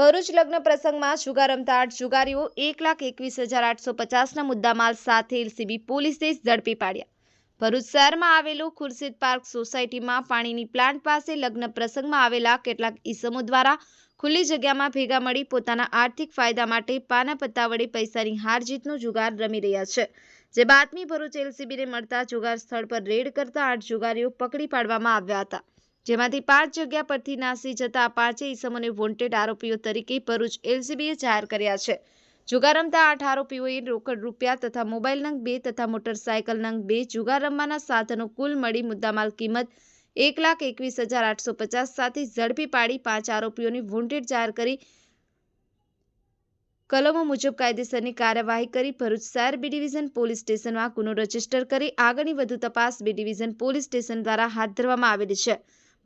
ભરૂચ લગ્ન પ્રસંગમાં જુગાર રમતા 8 જુગારીઓ 1,21,850ના મુદ્દામાલ સાથે એલસીબી પોલીસે ઝડપી પાડ્યા। ભરૂચ શહેરમાં આવેલું ખુરશીદ પાર્ક સોસાયટીમાં પાણીની પ્લાન્ટ પાસે લગ્ન પ્રસંગમાં આવેલા કેટલાક ઈસમો દ્વારા ખુલ્લી જગ્યામાં ભેગા મળી પોતાના આર્થિક ફાયદા માટે પાના પત્તા વડે પૈસાની હાર-જીતનો જુગાર રમી રહ્યા છે। જે બાતમી ભરૂચ એલસીબીને મળતા જુગાર સ્થળ પર રેડ કરતા 8 જુગારીઓ પકડી પાડવામાં આવ્યા હતા, જેમાંથી 5 જગ્યા પરથી નાસી જતા આ 5 ઈસમોને વોન્ટેડ આરોપીઓ તરીકે ભરૂચ એલસીબીએ જાહેર કર્યા છે। જુગાર રમતા 8 આરોપીઓએ રોકડ રૂપિયા તથા મોબાઈલ નંગ 2 તથા મોટરસાયકલ નંગ 2 જુગાર રમવાના સાધનો કુલ મળી મુદ્દામાલ કિંમત 1,21,850 સાથે ઝડપી પાડી 5 આરોપીઓને વોન્ટેડ જાહેર કરી કલમો મુજબ કાયદેસરની કાર્યવાહી કરી ભરૂચ શહેર બી ડિવિઝન પોલીસ સ્ટેશનમાં ગુનો રજીસ્ટર કરી આગળની વધુ તપાસ બી ડિવિઝન પોલીસ સ્ટેશન દ્વારા હાથ ધરવામાં આવેલી છે।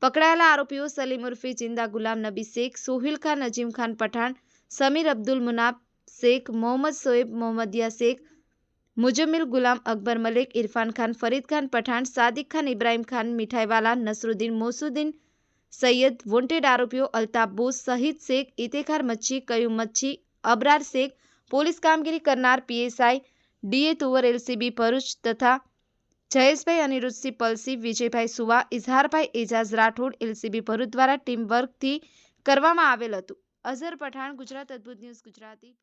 પકડાયેલા આરોપીઓ સલીમ ઉર્ફે જિંદા ગુલામ નબી શેખ, સોહિલ ખાન નજીમ ખાન પઠાણ, સમીર અબ્દુલ મુનાફ શેખ, મોહમ્મદ શોએબ મોહમ્મદિયા શેખ, મુજમ્મિલ ગુલામ અકબર મલિક, ઇરફાન ખાન ફરીદ ખાન પઠાણ, સાદિક ખાન ઇબ્રાહિમ ખાન મીઠાઈવાલા, નસરુદ્દીન મોસુદ્દીન સૈયદ। વોન્ટેડ આરોપીઓ અલ્તાફ બોસ, શહીદ શેખ, ઇતેખાર મચ્છી, કયુમ મચ્છી, અબરાર શેખ। પોલીસ કામગીરી કરનાર પીએસઆઈ ડીએ તુવર એલસીબી ભરૂચ તથા જયેશભાઈ અનિરુદ્ધસિંહ પલસી, વિજયભાઈ સુવા, ઇઝહારભાઈ એજાઝ રાઠોડ એલસીબી ભરૂચ દ્વારા ટીમ વર્કથી કરવામાં આવેલ હતું। અઝહર પઠાણ, ગુજરાત અદ્ભુત ન્યૂઝ ગુજરાતી।